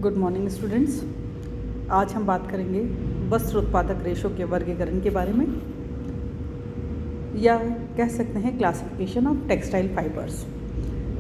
Good morning students. आज हम बात करेंगे वस्त्र उत्पादक रेशों के वर्गीकरण के बारे में, या कह सकते हैं क्लासिफिकेशन ऑफ टेक्सटाइल फाइबर्स।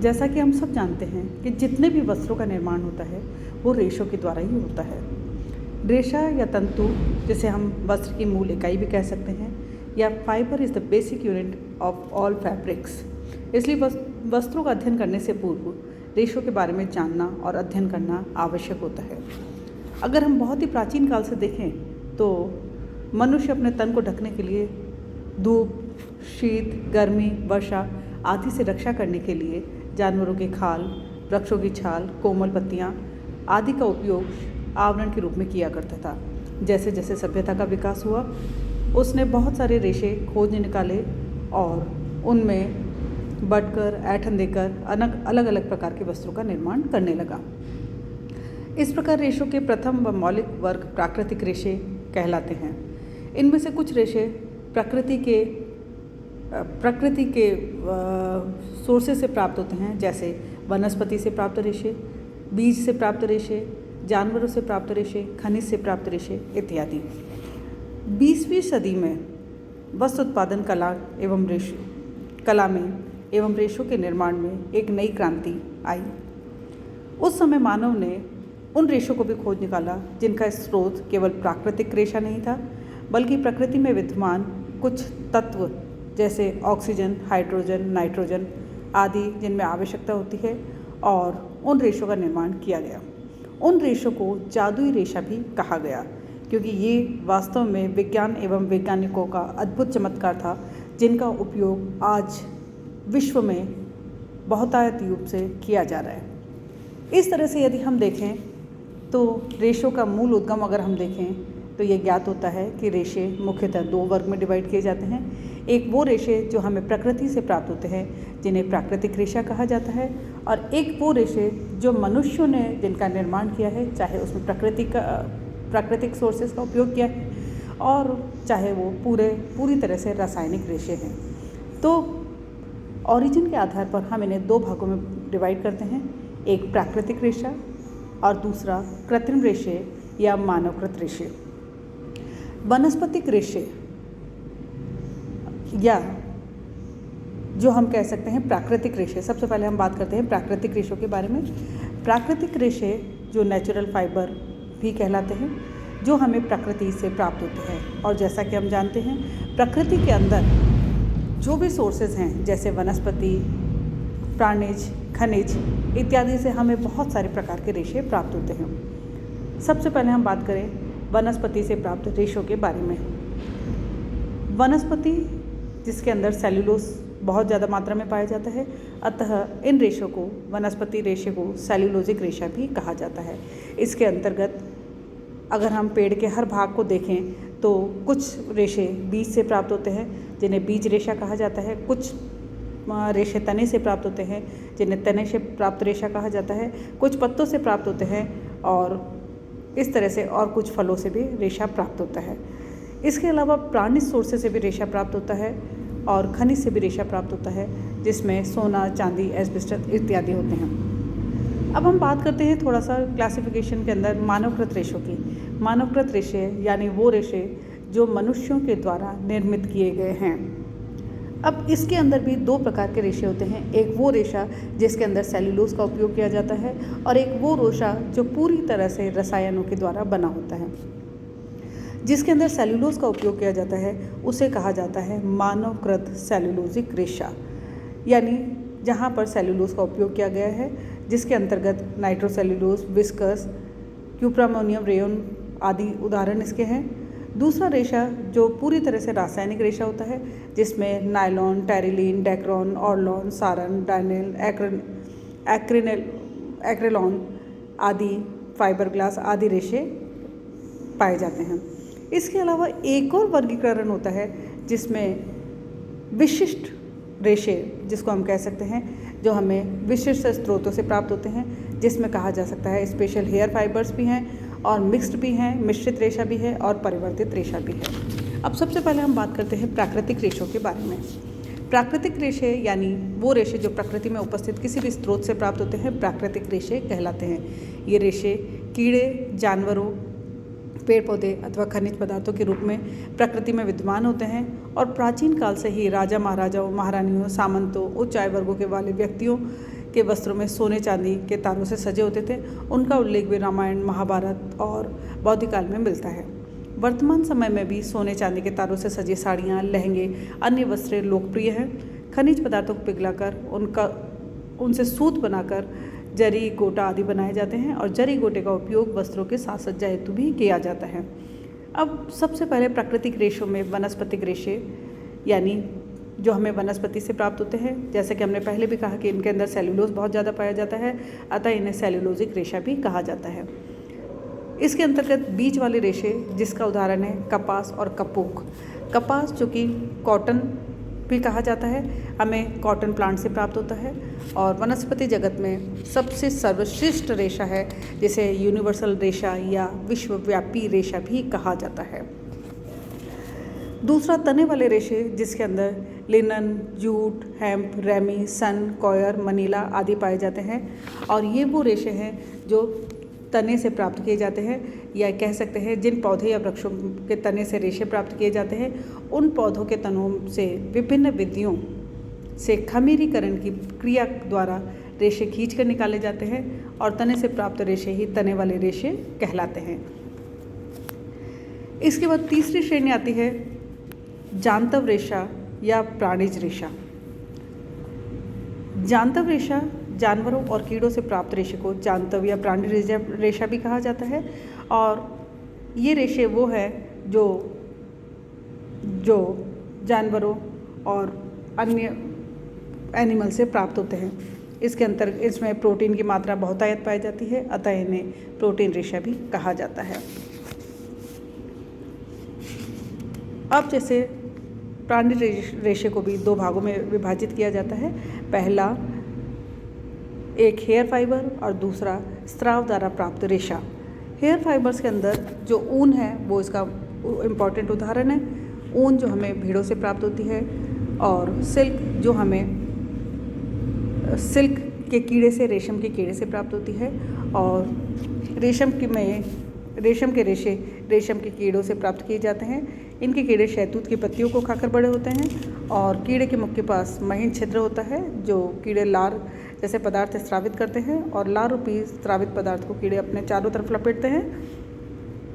जैसा कि हम सब जानते हैं कि जितने भी वस्त्रों का निर्माण होता है वो रेशों के द्वारा ही होता है। रेशा या तंतु, जिसे हम वस्त्र की मूल इकाई भी कह सकते हैं, या fibre is the basic unit of all fabrics. इसलिए वस्त्रों का अध्ययन करने से पूर्व रेशों के बारे में जानना और अध्ययन करना आवश्यक होता है। अगर हम बहुत ही प्राचीन काल से देखें तो मनुष्य अपने तन को ढकने के लिए धूप, शीत, गर्मी, वर्षा आदि से रक्षा करने के लिए जानवरों के खाल, वृक्षों की छाल, कोमल पत्तियाँ आदि का उपयोग आवरण के रूप में किया करता था। जैसे जैसे सभ्यता का विकास हुआ, उसने बहुत सारे रेशे खोज निकाले और उनमें बटकर, ऐंठन देकर अलग अलग प्रकार के वस्त्रों का निर्माण करने लगा। इस प्रकार रेशों के प्रथम व मौलिक वर्ग प्राकृतिक रेशे कहलाते हैं। इनमें से कुछ रेशे प्रकृति के सोर्सेस से प्राप्त होते हैं, जैसे वनस्पति से प्राप्त रेशे, बीज से प्राप्त रेशे, जानवरों से प्राप्त रेशे, खनिज से प्राप्त रेशे इत्यादि। 20वीं सदी में वस्त्र उत्पादन कला में एवं रेशों के निर्माण में एक नई क्रांति आई। उस समय मानव ने उन रेशों को भी खोज निकाला जिनका स्रोत केवल प्राकृतिक रेशा नहीं था, बल्कि प्रकृति में विद्यमान कुछ तत्व जैसे ऑक्सीजन, हाइड्रोजन, नाइट्रोजन आदि जिनमें आवश्यकता होती है, और उन रेशों का निर्माण किया गया। उन रेशों को जादुई रेशा भी कहा गया, क्योंकि ये वास्तव में विज्ञान एवं वैज्ञानिकों का अद्भुत चमत्कार था, जिनका उपयोग आज विश्व में बहुतायत रूप से किया जा रहा है। इस तरह से यदि हम देखें तो रेशों का मूल उद्गम अगर हम देखें तो ये ज्ञात होता है कि रेशे मुख्यतः 2 वर्ग में डिवाइड किए जाते हैं। एक वो रेशे जो हमें प्रकृति से प्राप्त होते हैं, जिन्हें प्राकृतिक रेशा कहा जाता है, और एक वो रेशे जो मनुष्यों ने जिनका निर्माण किया है, चाहे उसमें प्राकृतिक सोर्सेज का उपयोग किया है और चाहे वो पूरी तरह से रासायनिक रेशे हैं। तो ऑरिजिन के आधार पर हम इन्हें 2 भागों में डिवाइड करते हैं, एक प्राकृतिक रेशा और दूसरा कृत्रिम रेशे या मानवकृत रेशे। वनस्पतिक रेशे, या जो हम कह सकते हैं प्राकृतिक रेशे, सबसे पहले हम बात करते हैं प्राकृतिक रेशों के बारे में। प्राकृतिक रेशे जो नेचुरल फाइबर भी कहलाते हैं, जो हमें प्रकृति से प्राप्त होते हैं। और जैसा कि हम जानते हैं, प्रकृति के अंदर जो भी सोर्सेज हैं, जैसे वनस्पति, प्राणिज, खनिज इत्यादि से हमें बहुत सारे प्रकार के रेशे प्राप्त होते हैं। सबसे पहले हम बात करें वनस्पति से प्राप्त रेशों के बारे में। वनस्पति जिसके अंदर सेल्यूलोज बहुत ज़्यादा मात्रा में पाया जाता है, अतः इन रेशों को, वनस्पति रेशे को सेल्यूलोजिक रेशा भी कहा जाता है। इसके अंतर्गत अगर हम पेड़ के हर भाग को देखें तो कुछ रेशे बीज से प्राप्त होते हैं, जिन्हें बीज रेशा कहा जाता है। कुछ रेशे तने से प्राप्त होते हैं, जिन्हें तने से प्राप्त रेशा कहा जाता है। कुछ पत्तों से प्राप्त होते हैं, और इस तरह से और कुछ फलों से भी रेशा प्राप्त होता है। इसके अलावा प्राणिज सोर्सेज से भी रेशा प्राप्त होता है और खनिज से भी रेशा प्राप्त होता है, जिसमें सोना, चांदी, एस्बेस्टस इत्यादि होते हैं। अब हम बात करते हैं थोड़ा सा क्लासिफिकेशन के अंदर मानवकृत रेशों की। मानवकृत रेशे यानी वो रेशे जो मनुष्यों के द्वारा निर्मित किए गए हैं। अब इसके अंदर भी 2 प्रकार के रेशे होते हैं, एक वो रेशा जिसके अंदर सेल्यूलोज का उपयोग किया जाता है, और एक वो रेशा जो पूरी तरह से रसायनों के द्वारा बना होता है। जिसके अंदर सेल्यूलोज का उपयोग किया जाता है उसे कहा जाता है मानवकृत सेल्यूलोजिक रेशा, यानी जहाँ पर सेल्यूलोज का उपयोग किया गया है, जिसके अंतर्गत नाइट्रोसेल्यूलोज, विस्कस, क्यूप्रामोनियम रेयोन आदि उदाहरण इसके हैं। दूसरा रेशा जो पूरी तरह से रासायनिक रेशा होता है, जिसमें nylon, terylene, dacron, orlon, saran, dynel, acrylon आदि, फाइबर ग्लास आदि रेशे पाए जाते हैं। इसके अलावा एक और वर्गीकरण होता है जिसमें विशिष्ट रेशे, जिसको हम कह सकते हैं, जो हमें विशिष्ट स्रोतों से प्राप्त होते हैं, जिसमें कहा जा सकता है स्पेशल हेयर फाइबर्स भी हैं और मिक्स्ड भी हैं, मिश्रित रेशा भी है और परिवर्तित रेशा भी है। अब सबसे पहले हम बात करते हैं प्राकृतिक रेशों के बारे में। प्राकृतिक रेशे यानी वो रेशे जो प्रकृति में उपस्थित किसी भी स्रोत से प्राप्त होते हैं प्राकृतिक रेशे कहलाते हैं। ये रेशे कीड़े जानवरों, पेड़ पौधे अथवा खनिज पदार्थों के रूप में प्रकृति में विद्यमान होते हैं और प्राचीन काल से ही राजा महाराजाओं, महारानियों, सामंतों, उच्च आय वर्गों के वाले व्यक्तियों के वस्त्रों में सोने चांदी के तारों से सजे होते थे। उनका उल्लेख भी रामायण, महाभारत और बौद्ध काल में मिलता है। वर्तमान समय में भी सोने चांदी के तारों से सजी साड़ियाँ, लहंगे, अन्य वस्त्र लोकप्रिय हैं। खनिज पदार्थों को पिघलाकर उनसे सूत बनाकर जरी, गोटा आदि बनाए जाते हैं और जरी गोटे का उपयोग वस्त्रों के साज सज्जा हेतु भी किया जाता है। अब सबसे पहले प्राकृतिक रेशों में वनस्पतिक रेशे, यानी जो हमें वनस्पति से प्राप्त होते हैं। जैसे कि हमने पहले भी कहा कि इनके अंदर सेल्यूलोज बहुत ज़्यादा पाया जाता है, अतः इन्हें सेल्यूलोजिक रेशा भी कहा जाता है। इसके अंतर्गत बीज वाले रेशे, जिसका उदाहरण है कपास और कपूक। कपास, जो कि कॉटन भी कहा जाता है, हमें कॉटन प्लांट से प्राप्त होता है और वनस्पति जगत में सबसे सर्वश्रेष्ठ रेशा है, जिसे यूनिवर्सल रेशा या विश्वव्यापी रेशा भी कहा जाता है। दूसरा तने वाले रेशे, जिसके अंदर लिनन, जूट, हेम्प, रेमी, सन, कॉयर, मनीला आदि पाए जाते हैं और ये वो रेशे हैं जो तने से प्राप्त किए जाते हैं, या कह सकते हैं जिन पौधे या वृक्षों के तने से रेशे प्राप्त किए जाते हैं, उन पौधों के तनों से विभिन्न विधियों से खमीरीकरण की क्रिया द्वारा रेशे खींच कर निकाले जाते हैं और तने से प्राप्त रेशे ही तने वाले रेशे कहलाते हैं। इसके बाद तीसरी श्रेणी आती है जांतव रेशा या प्राणिज रेशा। जांतव रेशा जानवरों और कीड़ों से प्राप्त रेशे को जांतव या प्राणिज रेशा भी कहा जाता है और ये रेशे वो है जो जानवरों और अन्य एनिमल से प्राप्त होते हैं। इसमें प्रोटीन की मात्रा बहुतायत पाई जाती है, अतः इन्हें प्रोटीन रेशा भी कहा जाता है। अब जैसे प्राणिज रेशे को भी दो भागों में विभाजित किया जाता है। पहला एक हेयर फाइबर और दूसरा स्राव द्वारा प्राप्त रेशा। हेयर फाइबर्स के अंदर जो ऊन है वो इसका इम्पॉर्टेंट उदाहरण है। ऊन जो हमें भेड़ों से प्राप्त होती है और सिल्क जो हमें सिल्क के कीड़े से, रेशम के कीड़े से प्राप्त होती है और रेशम के रेशे रेशम के कीड़ों से प्राप्त किए जाते हैं। इनके कीड़े शहतूत की पत्तियों को खाकर बड़े होते हैं और कीड़े के मुख के पास महीन छिद्र होता है जो कीड़े लार जैसे पदार्थ स्रावित करते हैं और लार रूपी स्रावित पदार्थ को कीड़े अपने चारों तरफ लपेटते हैं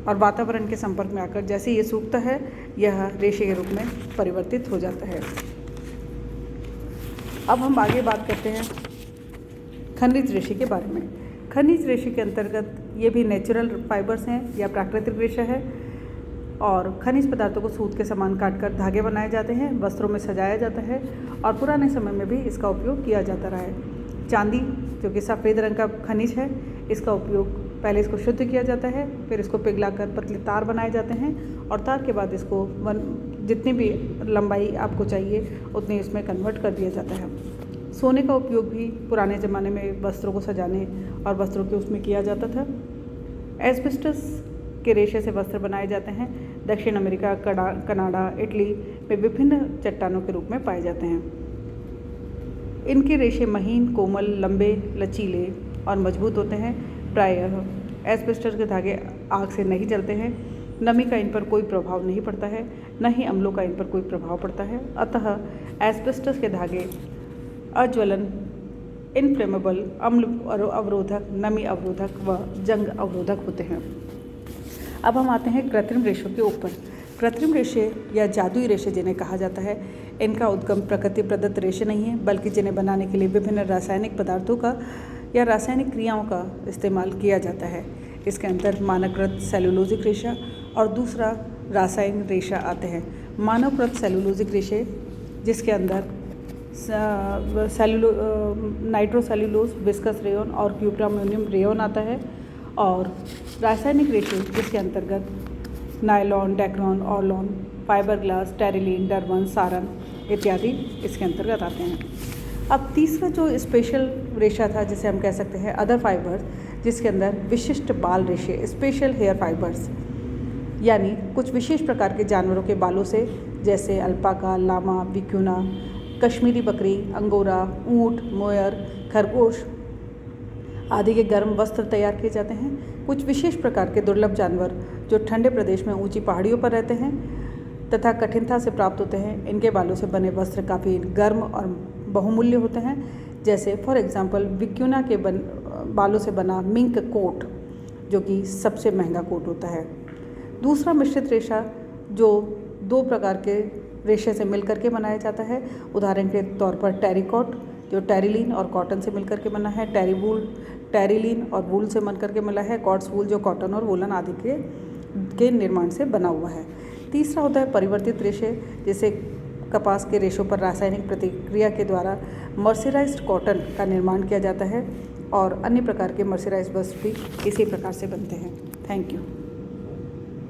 और वातावरण के संपर्क में आकर जैसे ये सूखता है, यह रेशे के रूप में परिवर्तित हो जाता है। अब हम आगे बात करते हैं खनिज रेशे के बारे में। खनिज रेशे के अंतर्गत ये भी नेचुरल फाइबर्स हैं या प्राकृतिक रेशा है और खनिज पदार्थों को सूत के समान काटकर धागे बनाए जाते हैं, वस्त्रों में सजाया जाता है और पुराने समय में भी इसका उपयोग किया जाता रहा है। चांदी जो कि सफ़ेद रंग का खनिज है, इसका उपयोग पहले इसको शुद्ध किया जाता है, फिर इसको पिघलाकर पतले तार बनाए जाते हैं और तार के बाद इसको जितनी भी लंबाई आपको चाहिए उतनी इसमें कन्वर्ट कर दिया जाता है। सोने का उपयोग भी पुराने ज़माने में वस्त्रों को सजाने और वस्त्रों के उसमें किया जाता था। एस्बेस्टस के रेशे से वस्त्र बनाए जाते हैं। दक्षिण अमेरिका, कनाडा, इटली में विभिन्न चट्टानों के रूप में पाए जाते हैं। इनके रेशे महीन, कोमल, लंबे, लचीले और मजबूत होते हैं। प्रायः एस्बेस्टस के धागे आग से नहीं जलते हैं, नमी का इन पर कोई प्रभाव नहीं पड़ता है, न ही अम्लों का इन पर कोई प्रभाव पड़ता है। अतः एस्बेस्टस के धागे अज्वलन, इनफ्लेमेबल, अम्ल अवरोधक, नमी अवरोधक व जंग अवरोधक होते हैं। अब हम आते हैं कृत्रिम रेशों के ऊपर। कृत्रिम रेशे या जादुई रेशे जिन्हें कहा जाता है, इनका उद्गम प्रकृति प्रदत्त रेशे नहीं है, बल्कि जिन्हें बनाने के लिए विभिन्न रासायनिक पदार्थों का या रासायनिक क्रियाओं का इस्तेमाल किया जाता है। इसके अंदर मानवकृत सेलुलोजिक रेशा और दूसरा रासायनिक रेशा आते हैं। मानवकृत सेलुलोजिक रेशे जिसके अंदर नाइट्रोसेल्यूलोज, विस्कस रेयोन और क्यूप्रामोनियम रेयोन आता है और रासायनिक रेशे जिसके अंतर्गत nylon, Dacron, Orlon, fibre glass, terylene, Durban, Saran इत्यादि इसके अंतर्गत आते हैं। अब तीसरा जो स्पेशल रेशा था जिसे हम कह सकते हैं अदर फाइबर्स, जिसके अंदर विशिष्ट बाल रेशे, स्पेशल हेयर फाइबर्स, यानी कुछ विशेष प्रकार के जानवरों के बालों से, जैसे अल्पाका, लामा, विक्यूना, कश्मीरी बकरी, अंगोरा, ऊँट, मोयर, खरगोश आदि के गर्म वस्त्र तैयार किए जाते हैं। कुछ विशेष प्रकार के दुर्लभ जानवर जो ठंडे प्रदेश में ऊंची पहाड़ियों पर रहते हैं तथा कठिनता से प्राप्त होते हैं, इनके बालों से बने वस्त्र काफ़ी गर्म और बहुमूल्य होते हैं। जैसे फॉर एग्जांपल विक्यूना के बालों से बना मिंक कोट, जो कि सबसे महंगा कोट होता है। दूसरा मिश्रित रेशा जो 2 प्रकार के रेशे से मिलकर के बनाया जाता है, उदाहरण के तौर पर टेरिकॉट जो टेरिलीन और कॉटन से मिलकर के बना है, टेरीवूल टेरिलीन और वूल से बनकर के मिला है, कॉट्स वूल जो कॉटन और वूलन आदि के निर्माण से बना हुआ है। तीसरा होता है परिवर्तित रेशे, जैसे कपास के रेशों पर रासायनिक प्रतिक्रिया के द्वारा मर्सराइज्ड कॉटन का निर्माण किया जाता है और अन्य प्रकार के मर्सराइज्ड वस्त्र भी इसी प्रकार से बनते हैं। Thank you.